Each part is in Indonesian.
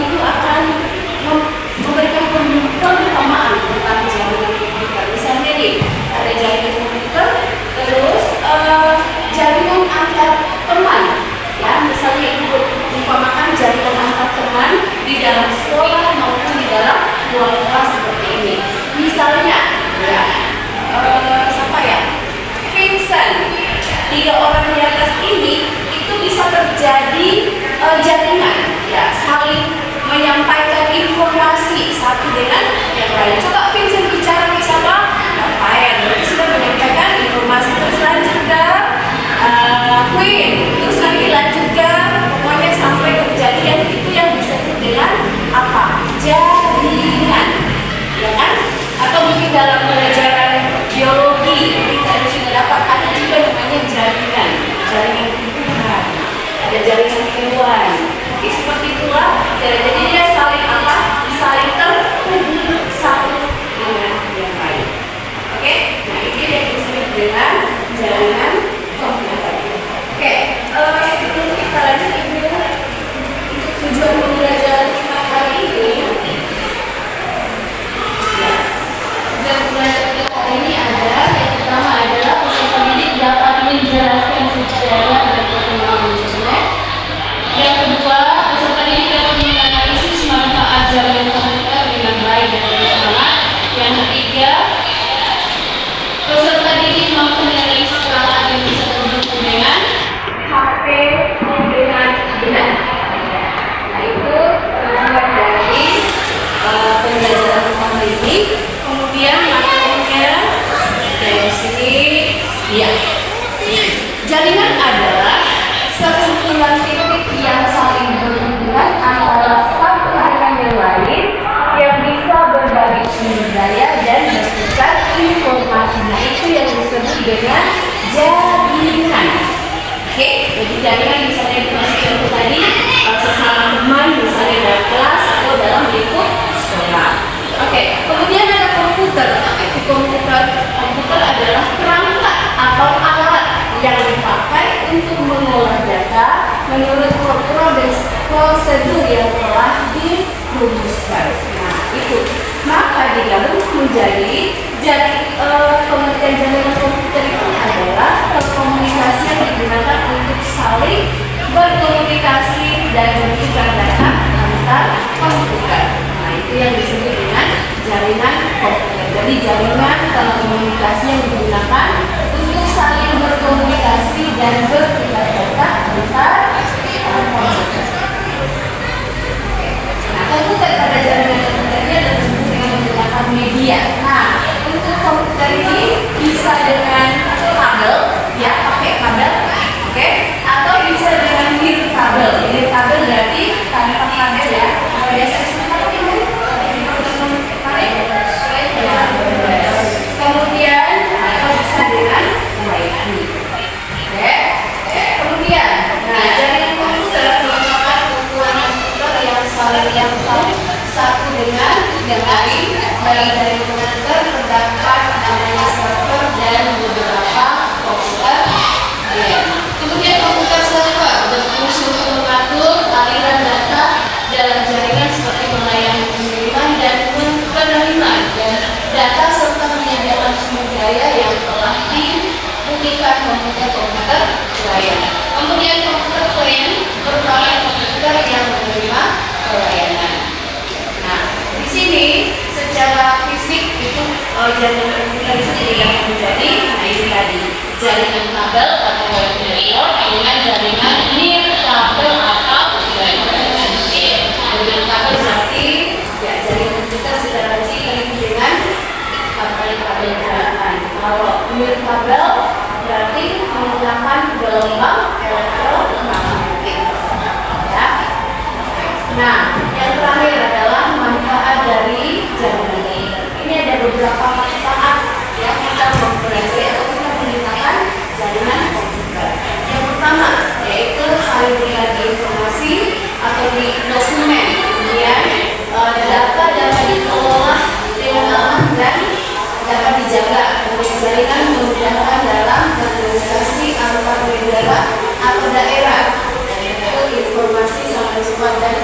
itu akan memberikan pemahaman tentang jaringan komputer. Misalnya tiga orang di atas ini itu bisa terjadi jaringan, ya, saling menyampaikan informasi satu dengan yang lain. Coba Vincent bicara ke siapa? Rafael, berarti sudah menyampaikan informasi. Terus lanjut ke Queen, terus nanti lanjut ke pokoknya sampai kejadian itu yang disebut dengan apa? Jaringan, ya kan? Atau mungkin dalam pelajaran biologi kita sudah dapat ada juga namanya jaringan tumbuhan, ada jaringan hewan. Jadi seperti itulah. Jadi dia saling apa? Saling terhubung satu dengan yang lain. Oke? Nah ini yang disebut dengan jaringan komputer. Oke, sebelum kita lanjut Ibu, untuk tujuan pembelajaran kita hari ini, ya, tujuan pembelajaran kita hari ini adalah yang pertama adalah peserta didik dapat menjelaskan secara dan perkembangan internet. Yang kedua, peserta didik dapat menganalisis manfaat jaringan komputer dengan baik dan bersemangat. Yang ketiga, peserta didik mampu menganalisis perangkat yang bisa terhubung dengan HP dengan benar. Nah itu tujuan dari pembelajaran pertama ini. Kemudian materinya dari sini, ya. Jaringan adalah sekumpulan titik yang saling berhubungan antara satu dengan yang lain yang bisa berbagi sumber daya dan bertukar informasi. Nah itu yang disebut dengan jaringan. Oke, jadi jaringan misalnya dikasih contoh tadi sesama teman, misalnya dalam kelas atau dalam lingkup sekolah. Oke, kemudian ada komputer. Komputer adalah perangkat atau alat yang dipakai untuk mengolah data menurut prosedur yang telah dirumuskan. Nah, itu. Maka digabung menjadi pengertian jaringan komputer itu adalah komunikasi yang digunakan untuk saling berkomunikasi dan bertukar data antar komputer. Nah, itu yang disebut dengan jaringan komputer. Jadi jaringan telekomunikasi yang digunakan untuk saling berkomunikasi dan bertukar data antar komputer. Nah, komputer pada jaringan komputernya disebut dengan menggunakan media. Nah, untuk komputer ini bisa dengan kabel, ya, pakai kabel, oke, atau bisa dengan nirkabel. Nirkabel berarti tanpa kabel, ya. Biasa disebut ini. Kemudian atau bisa dengan wifi. Oke. Kemudian, nah jaringan komputer merupakan kumpulan komputer yang saling nyambung satu dengan yang lain. Dalam jaringan komputer terdapat namanya server dan beberapa komputer. Kemudian komputer server berfungsi untuk mengatur aliran data dalam jaringan seperti melayani pengiriman dan penerimaan dan data serta menyediakan sumber daya yang telah dibuktikan komputer layanan. Kemudian komputer client merupakan komputer yang menerima pelayanan. Nah, di sini secara fisik itu jaringan komputer itu dibagi menjadi, nah ini tadi jaringan kabel atau wire network dengan jaringan nirkabel atau jaringan kabel berarti ya jaringan komputer secara fisik terhubung dengan kabel jaringan. Kalau nirkabel berarti menggunakan gelombang elektromagnetik. Ya. Nah, yang terakhir adalah manfaat dari jaringan ini. Ini ada beberapa manfaat yang kita mempelajari atau kita menggunakan jaringan komputer. Yang pertama yaitu saling berbagi informasi atau di dokumen. Kemudian data dapat dikelola dengan aman dan dapat dijaga. Kemudian jaringan memudahkan dalam berkomunikasi antar negara atau daerah. Itu informasi sangat cepat dan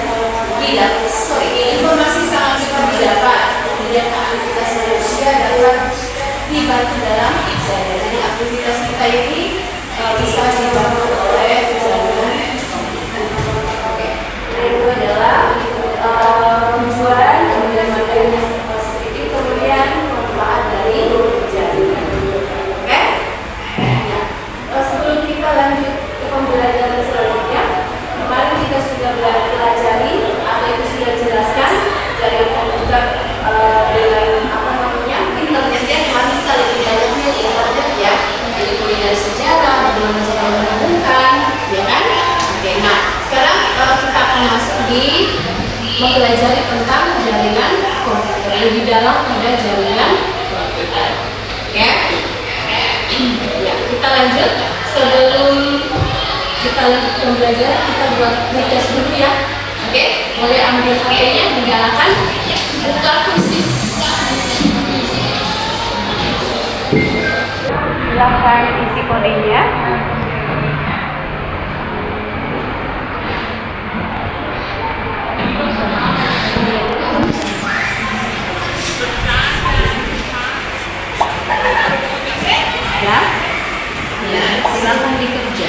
mempelajari tentang jaringan komputer, lebih dalam pada jaringan komputer. Oke? Ya, kita lanjut. Sebelum kita lanjut belajar, kita buat ngetes dulu ya. Oke? Boleh ambil HP-nya, dinyalakan, buka khusus. Silahkan isi kodenya. Ya, ya, silakan dikerja.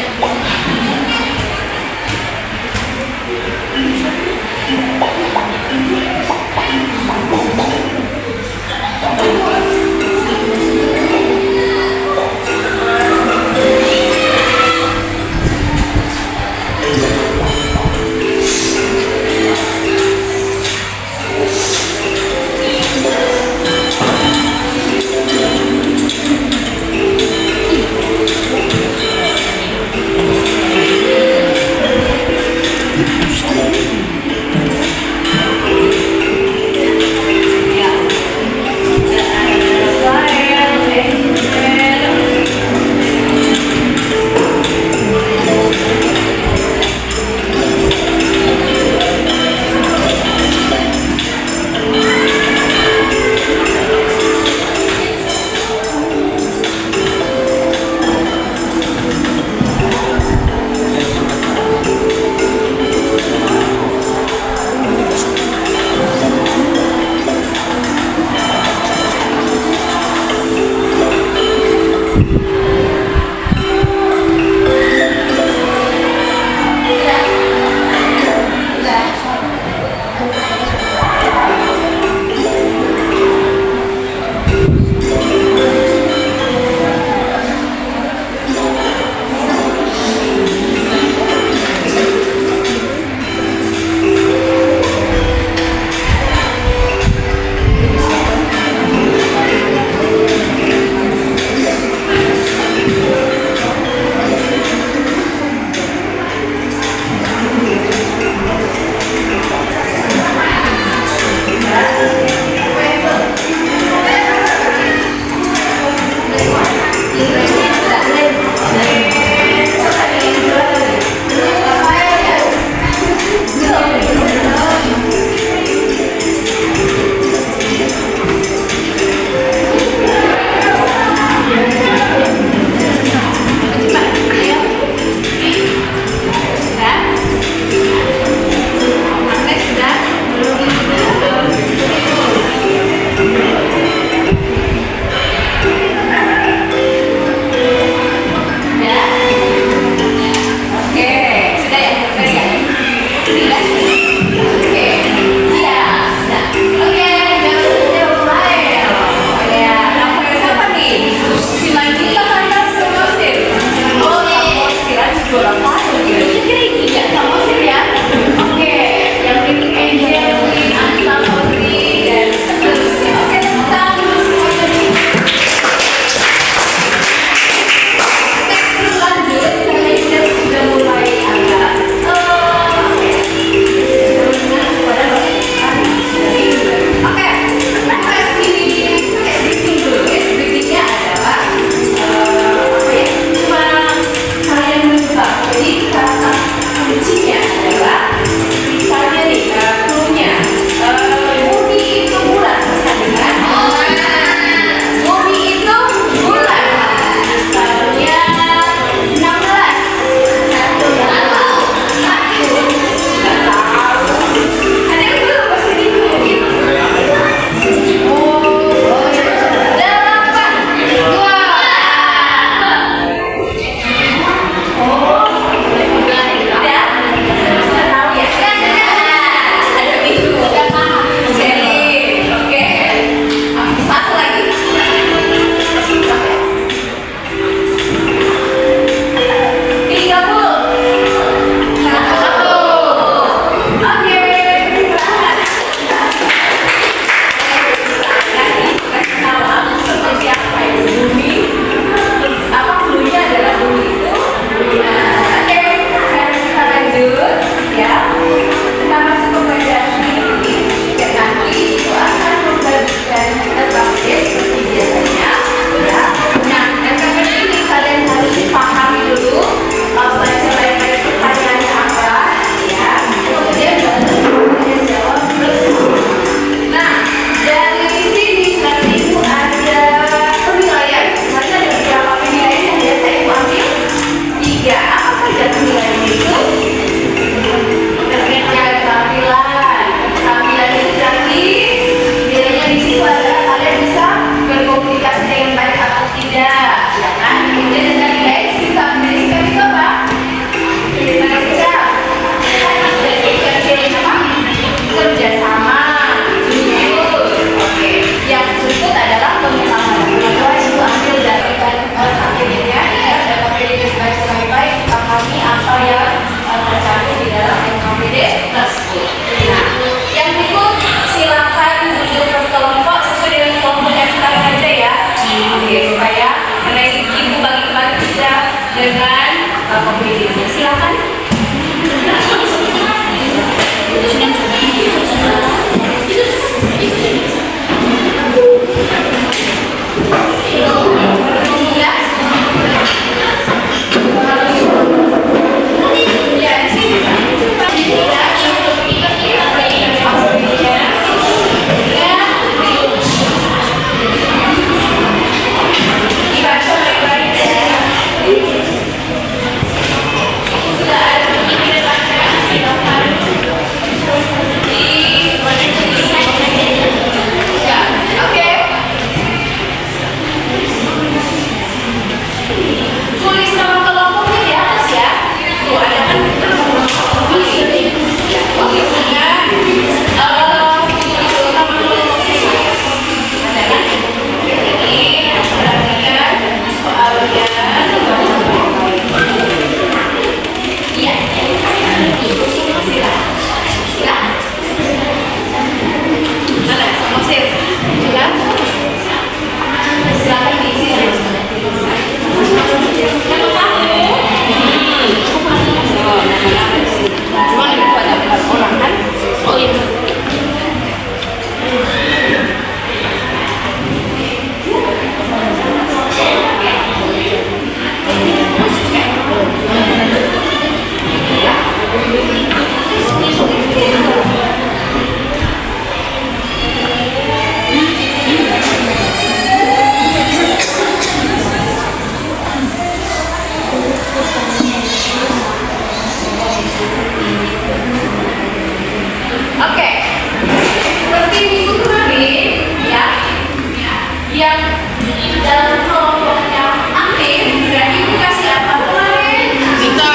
Dalam kelompok yang aktif, berarti itu kasih apa kemarin? Kita.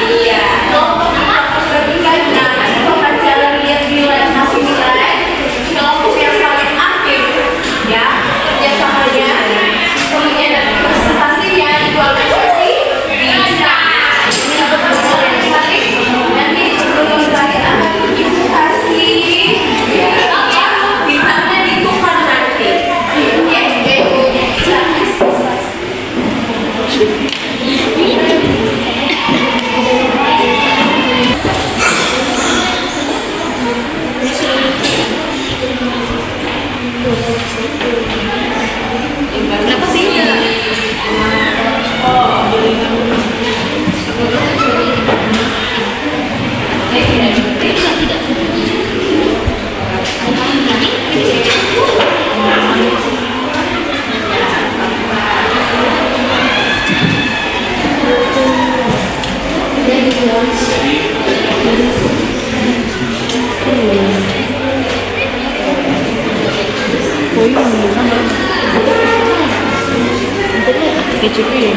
Iya. Kelompok yang aktif berbagi. Nah, kalau kalian lihat nilai masih nilai, kelompok yang paling aktif, ya kerjasamanya, kemudian presentasinya itu organisasi bisa. Ini betul-betul yang menarik. Nanti sebelum kalian akan edukasi, ya, bintangnya ditukar nanti. Oke, silakan. Kenapa sih? Kecil.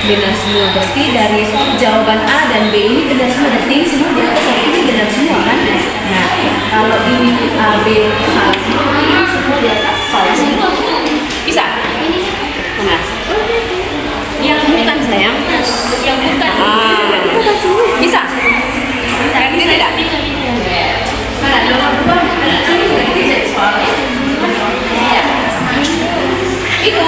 Benar semua, berarti dari jawaban A dan B ini benar semua, berarti ini semua di atas ini benar semua kan? Nah, kalau ini A, B salah semua, ini semua di atas salah semua. Bisa? Mana? Yang bukan sayang? Yang bukan. Bisa? Yang ini tidak? Mana nomor 2? Ini berarti jadi soalnya. Ya. Itu.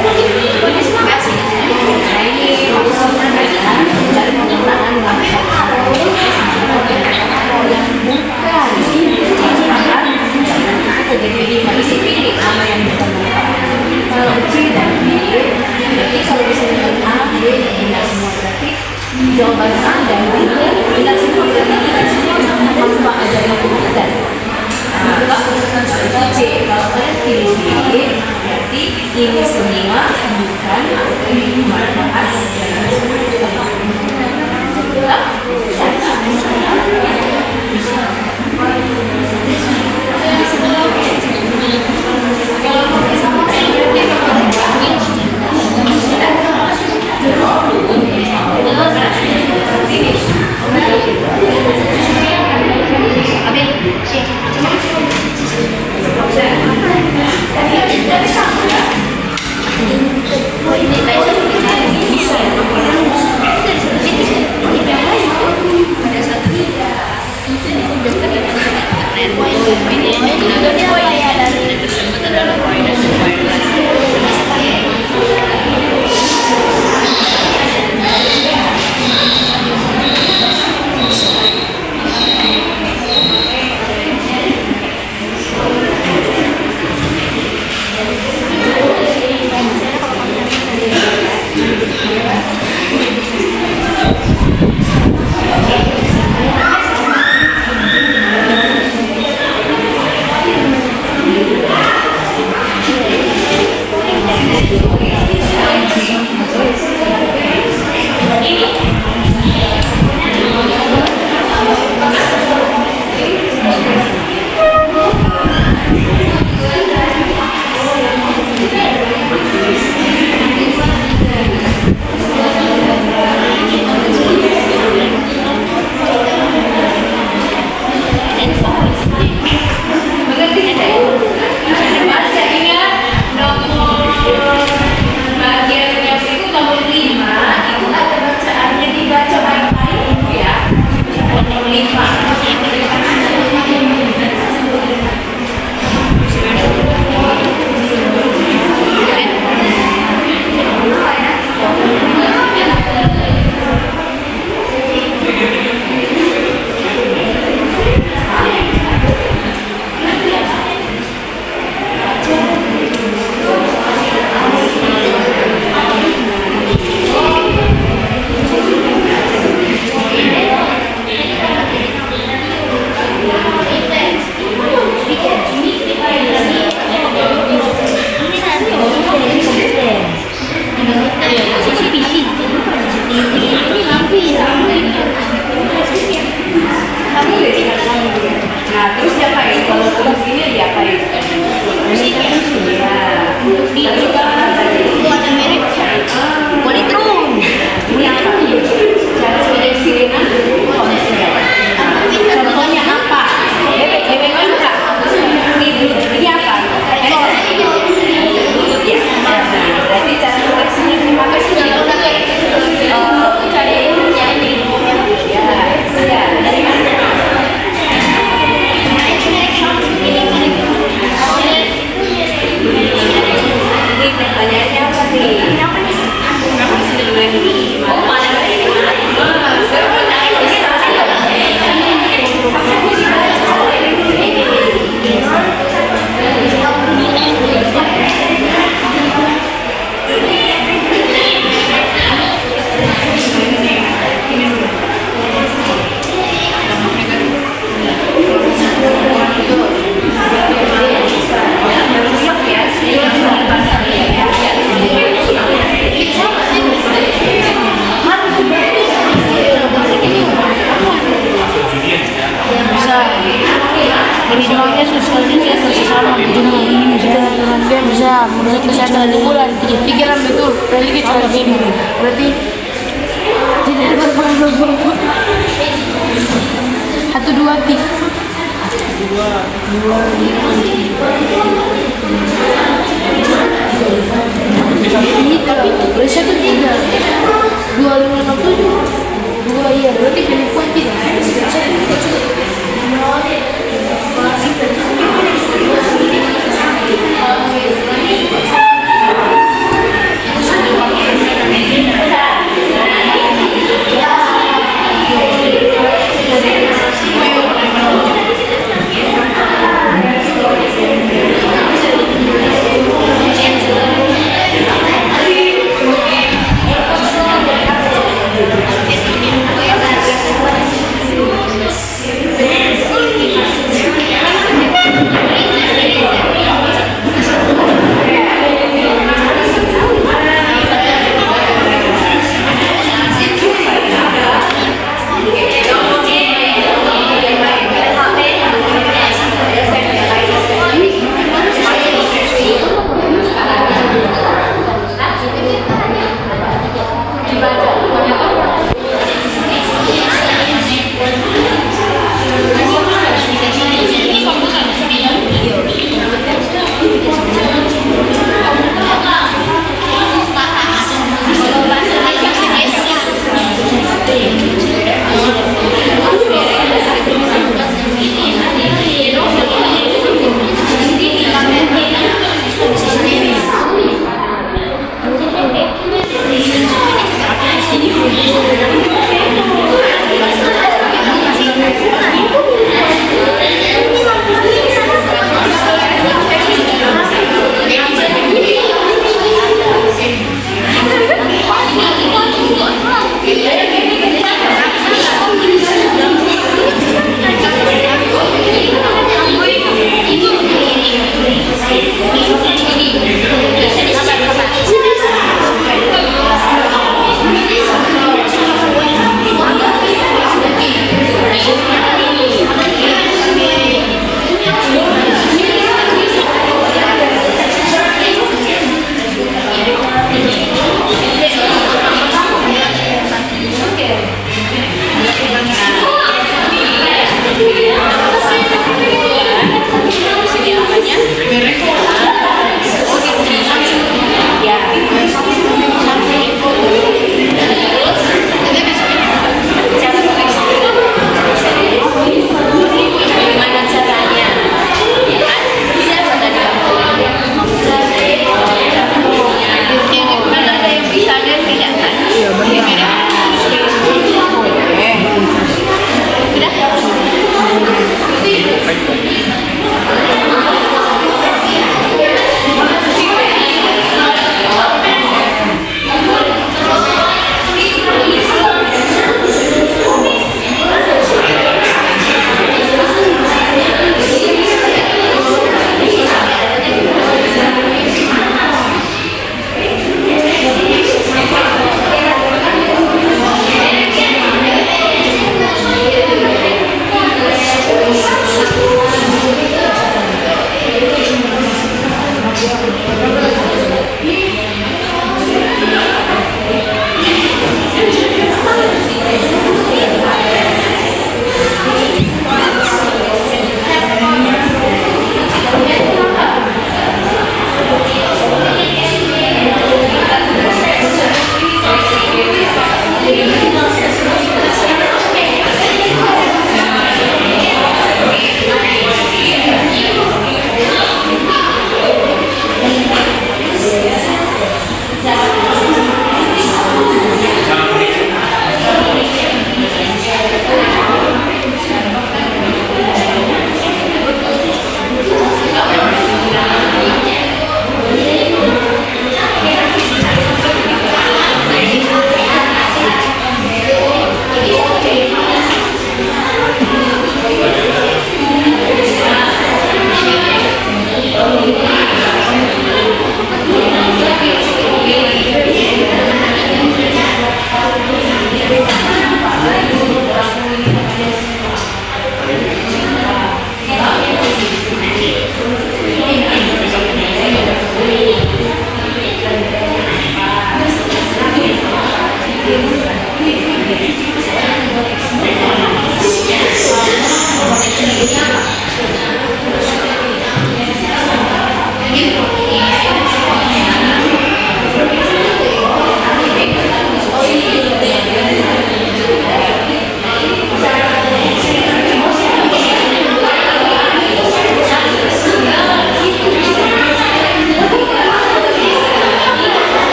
Ini semua kasih. Nah, ini maksudnya adalah dari penggunaan bahasa yang bukan jadi masih pilih nama yang bukan kalau C dan B berarti kalau bisa dengan A, B benar semua berarti jawaban A dan B benar semua berarti benar semua tanpa ada yang bukan. Nah, C kalau kalian pilih B berarti ini semua bukan manfaat bisa Iya, menurut kesehatan bulan pikiran betul. Berarti kecuali ini. Berarti tidak berpengaruh. Satu dua tiga. Dua. Ini tapi berarti satu tiga. 2567. Dua iya. Berarti penipuan tidak.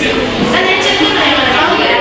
Kan yang cek tuh yang tahu ya.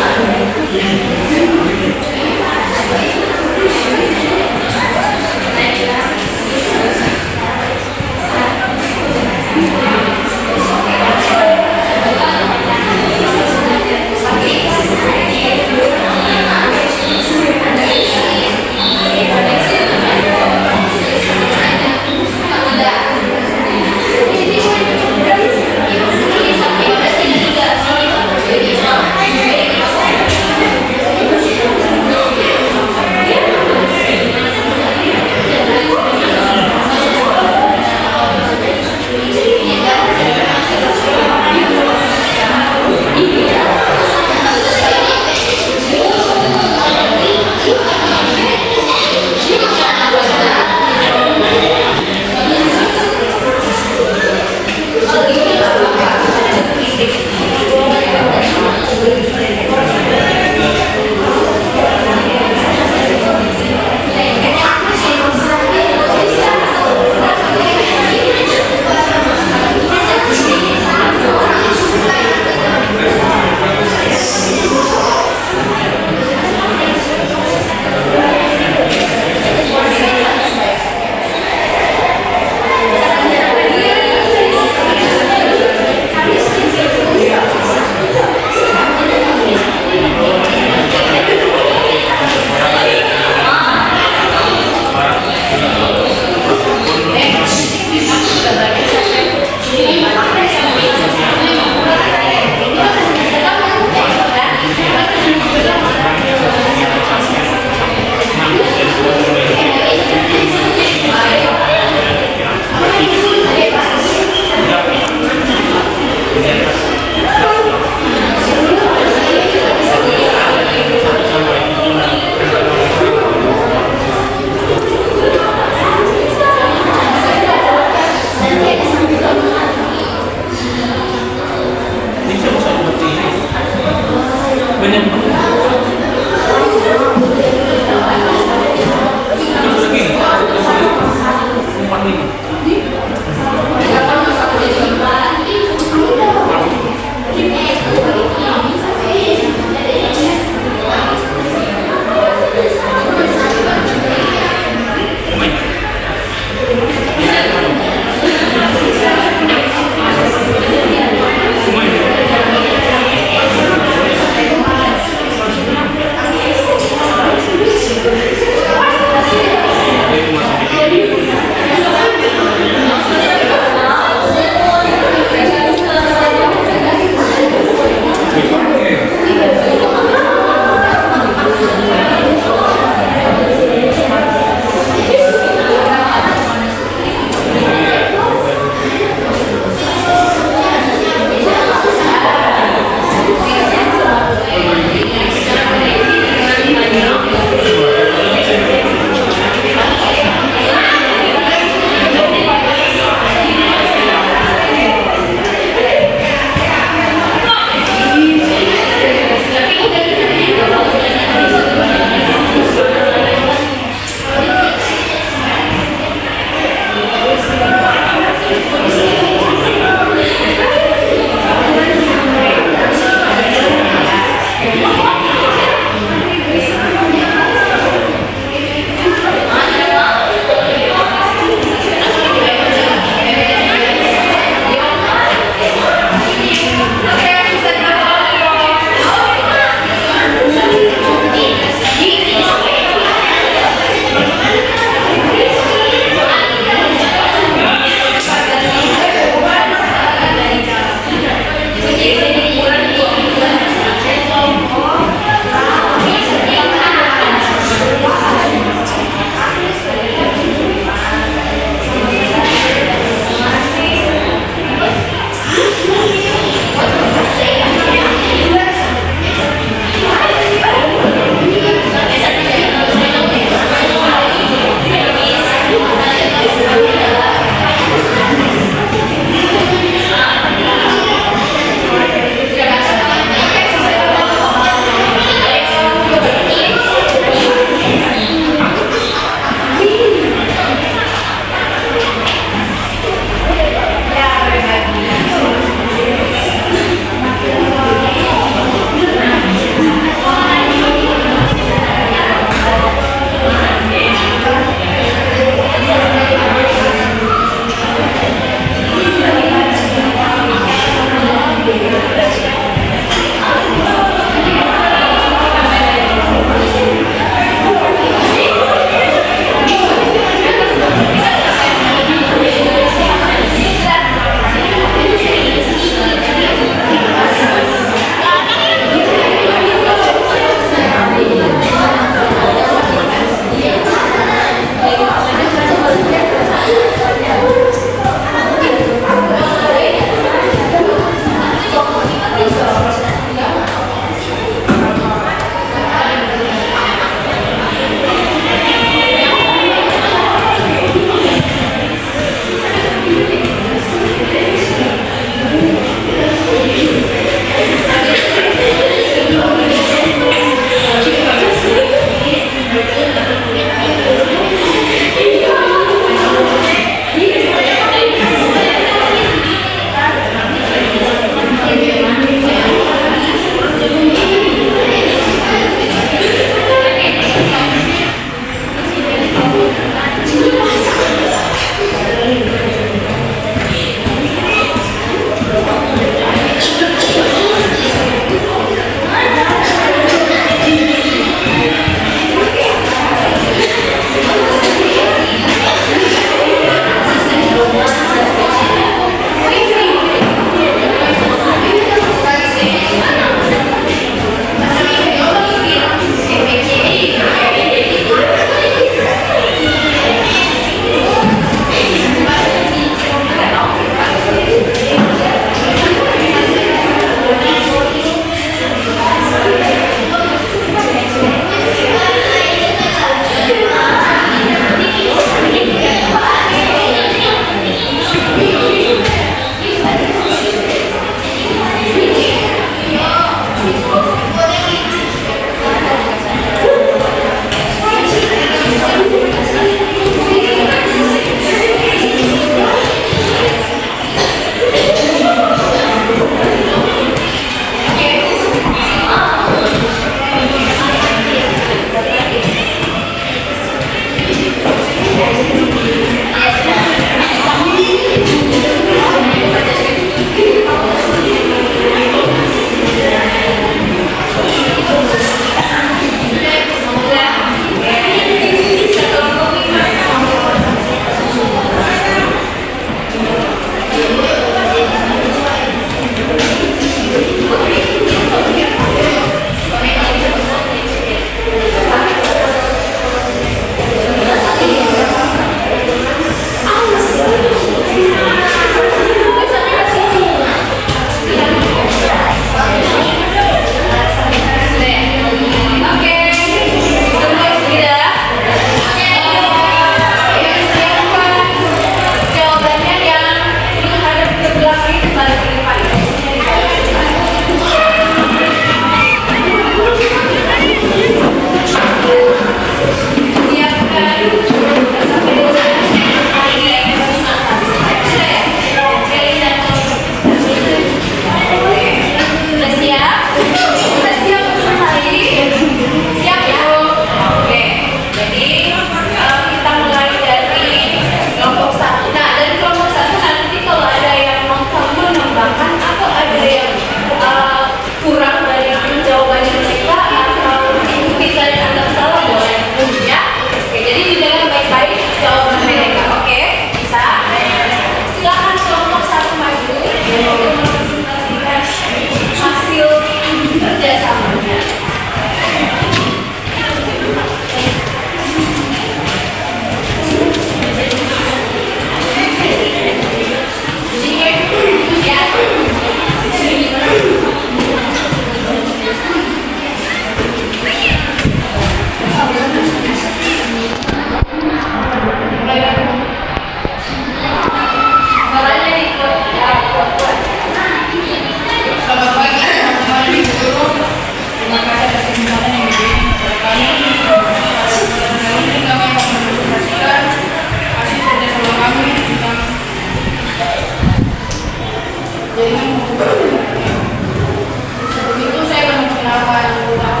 Itu saya akan memperkenalkan nama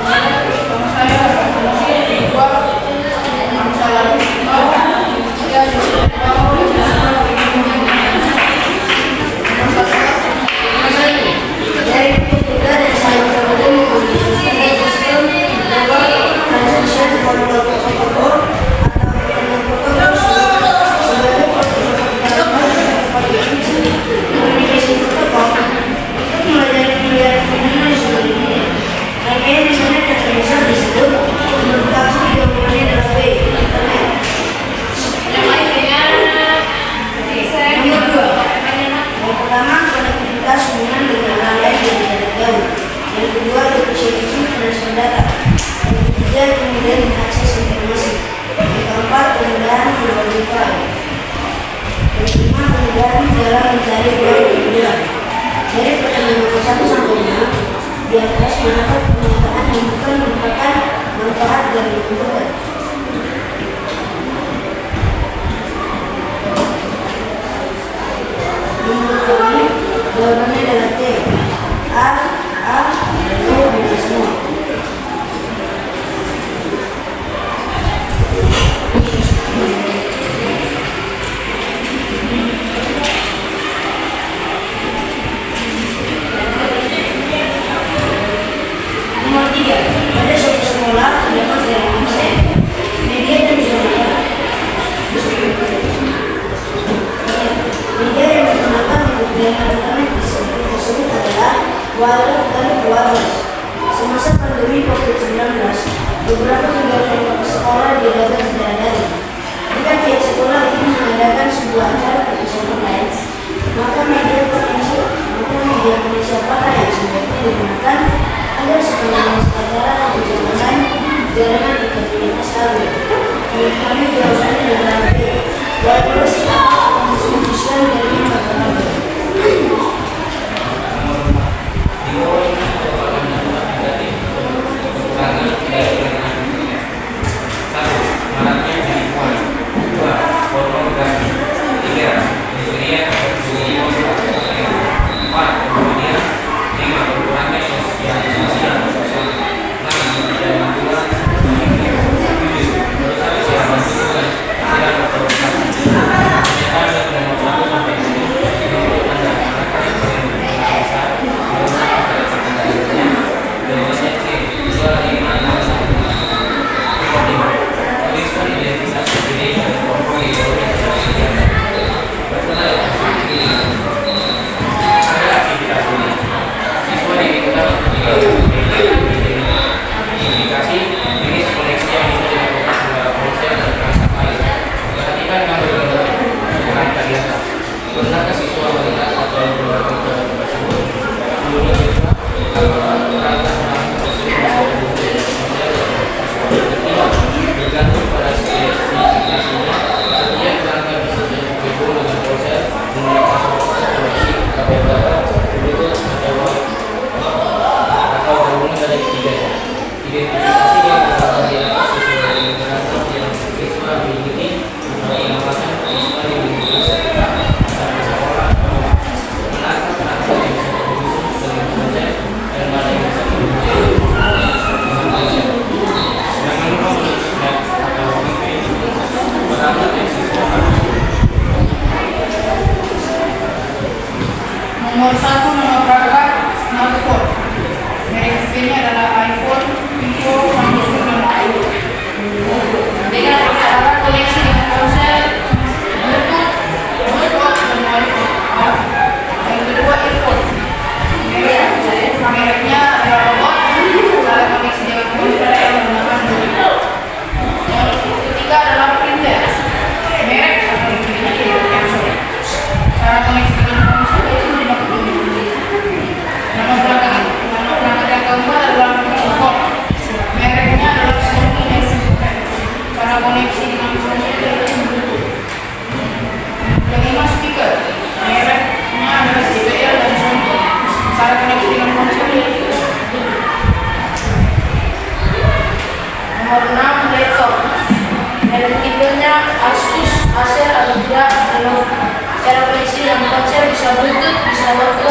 saya di atas mendapat pernyataan yang bukan merupakan manfaat dari lingkungan. Menurut kami, jawabannya adalah T. Itu bisa semua. Nomor 3, pada suatu sekolah terdapat dari dosen, media dan jurnal. Media yang digunakan untuk jaringan internet tersebut adalah wireless dan wireless. Semasa pandemi COVID-19, beberapa kegiatan sekolah diadakan secara daring. Jika pihak sekolah ingin mengadakan sebuah acara perpisahan online, maka media koneksi apakah yang sebaiknya digunakan agar sepanjang acara perjalanan jaringan internet stabil. Menurut kami jawabannya adalah B. Wireless akan mendistribusikan jaringan internet. Nomor 1 menoprakkan smartphone. Merek HP-nya adalah iPhone, Vivo, Samsung, dan Huawei. Dengan alat koneksi dengan ponsel, Bluetooth, hotspot, dan Wi-Fi. Yang kedua, iPhone. Mereknya adalah robot, alat koneksi dengan ponsel yang menggunakan Bluetooth. Yang ketiga adalah printer. Merek atau Epson. Cara koneksi dengan ponsel itu Nama yang keempat adalah mikrofon. Mereknya adalah Sony Ericsson. Cara koneksi dengan ponsel itu Bluetooth. Yang kelima, speaker. Mereknya adalah JBL dan Sony. Cara koneksi dengan ponsel itu Bluetooth. Nomor 6, laptop. Merek tipenya Asus, Acer, atau tidak. Cara koneksi dengan ponsel bisa Bluetooth, bisa Wi-Fi.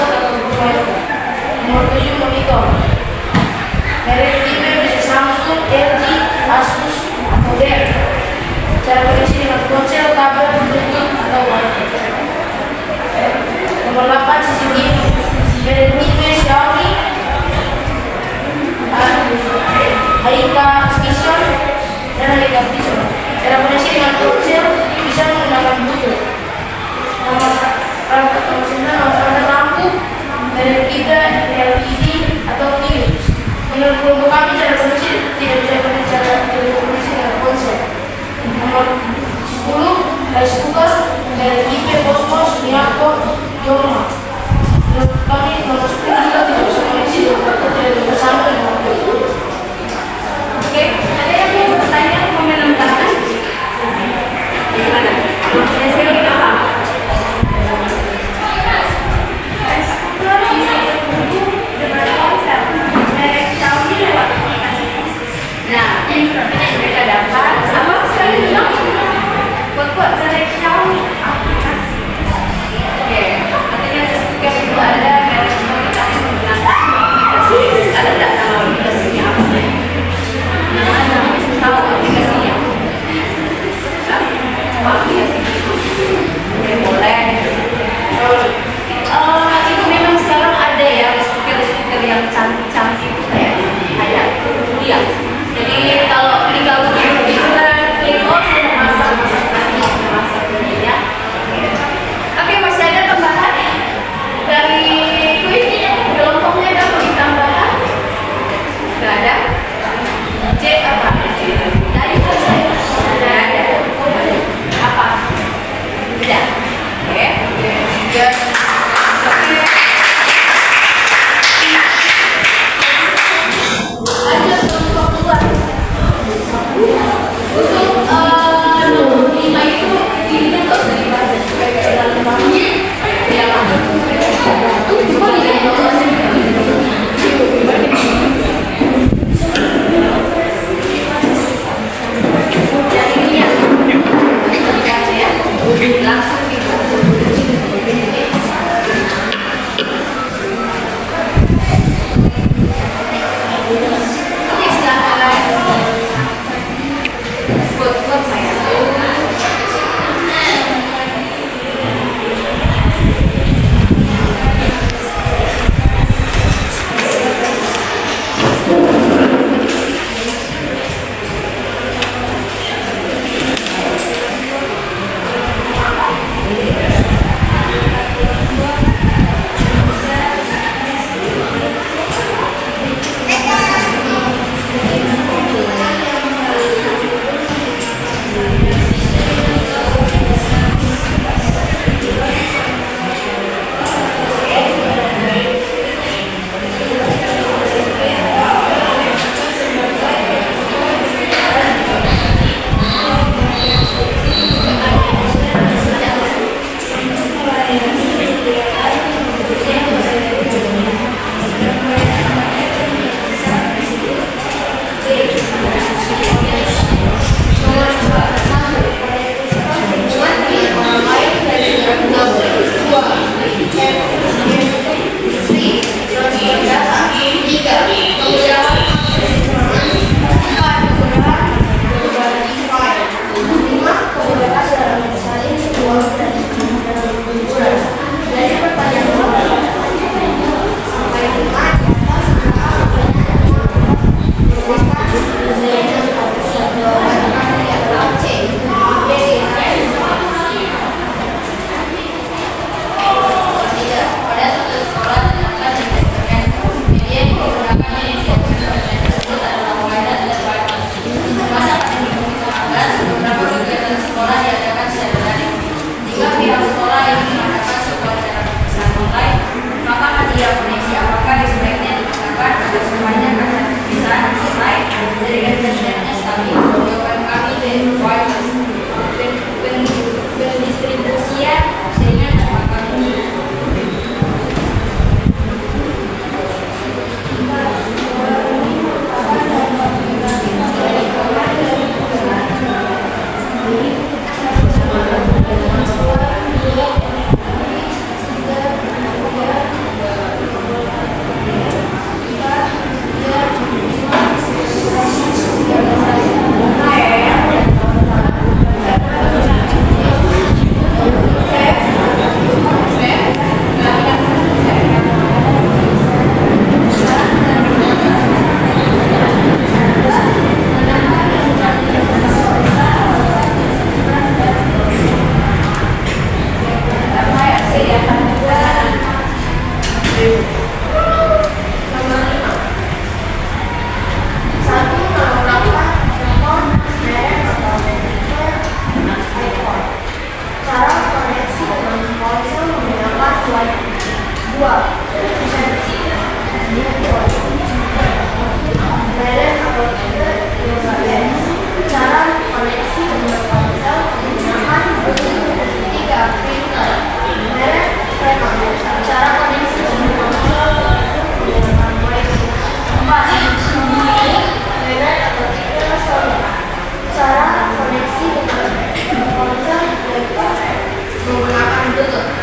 Dua, merek atau cara koneksi dengan ponsel menggunakan Bluetooth. Tiga, printer, merek Canon, cara koneksi dengan ponsel menggunakan Wi-Fi. Empat, merek atau Sony, cara koneksi dengan ponsel laptop menggunakan Bluetooth.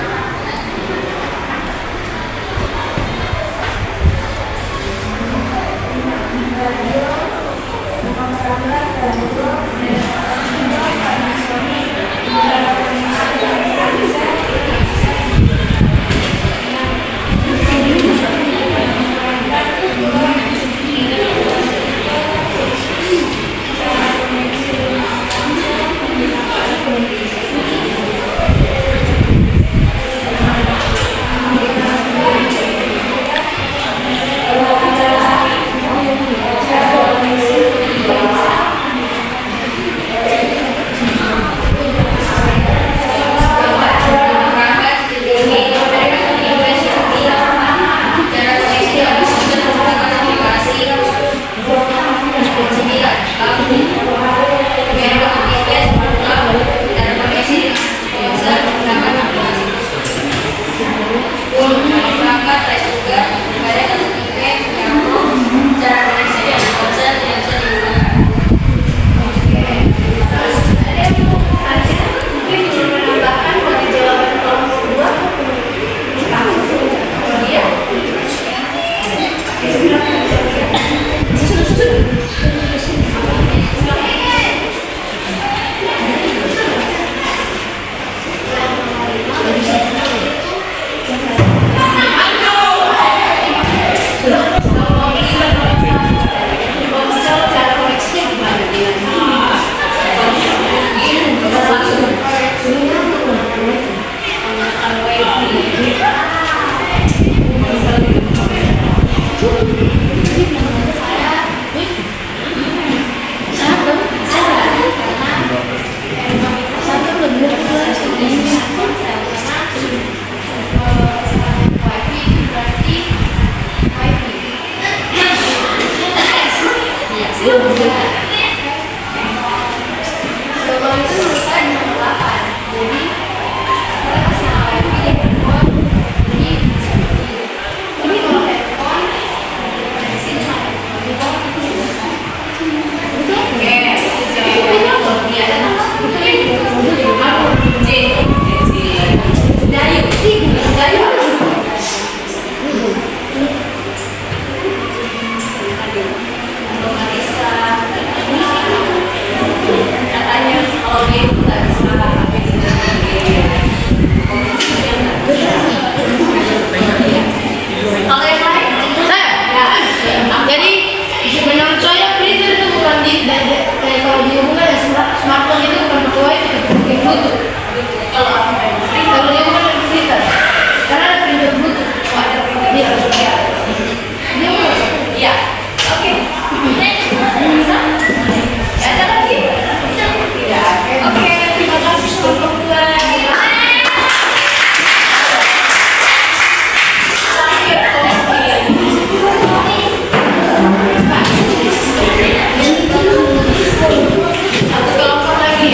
Satu kelompok lagi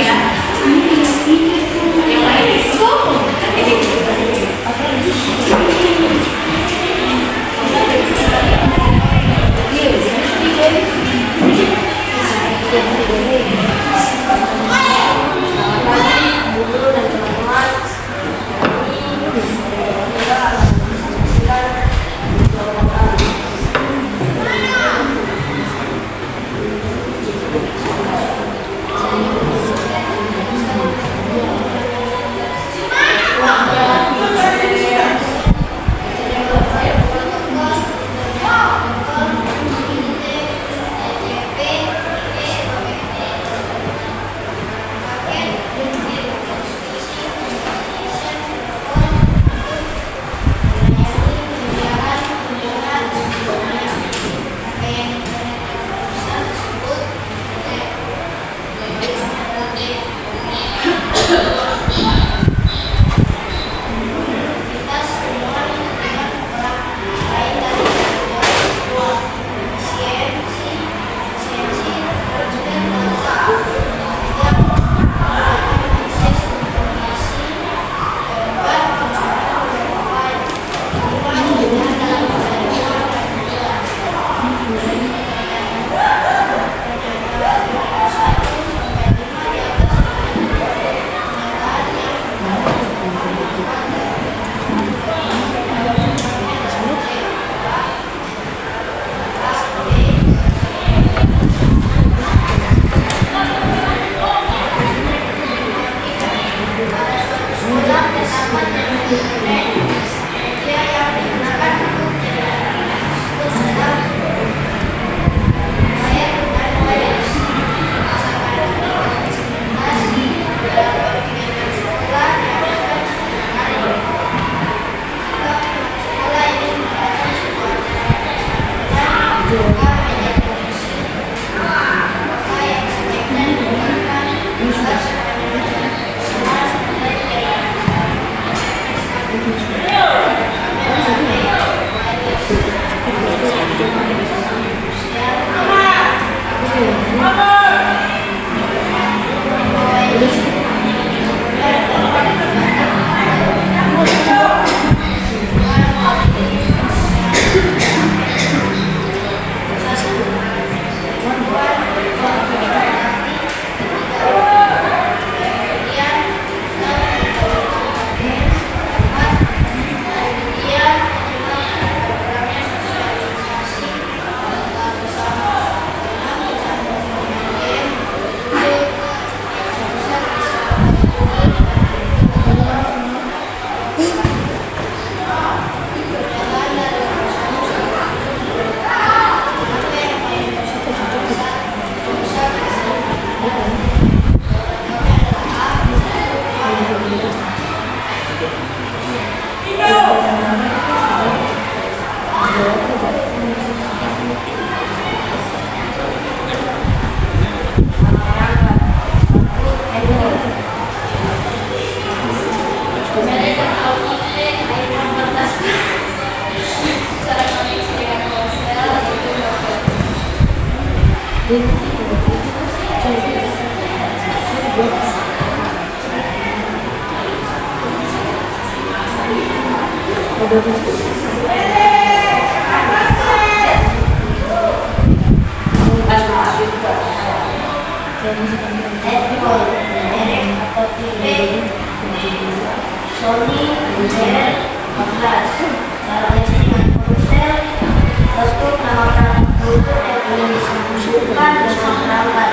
Apple, merek atau TV, Sony, merek, 14. Cara koneksi dengan ponsel, tersebut nama perangkat Bluetooth yang ingin disambungkan bersama perangkat.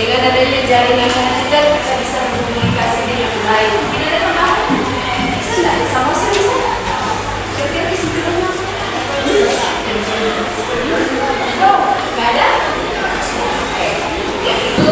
Dengan adanya jaringan komputer kita bisa berkomunikasi dengan yang lain. Tidak ada tambahan? Bisa nggak? Sama sih bisa. Kira-kira di situ rumah? Oh, nggak ada? Oke. Itu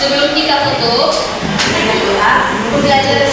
Sebelum kita tutup, dengan doa, pembelajaran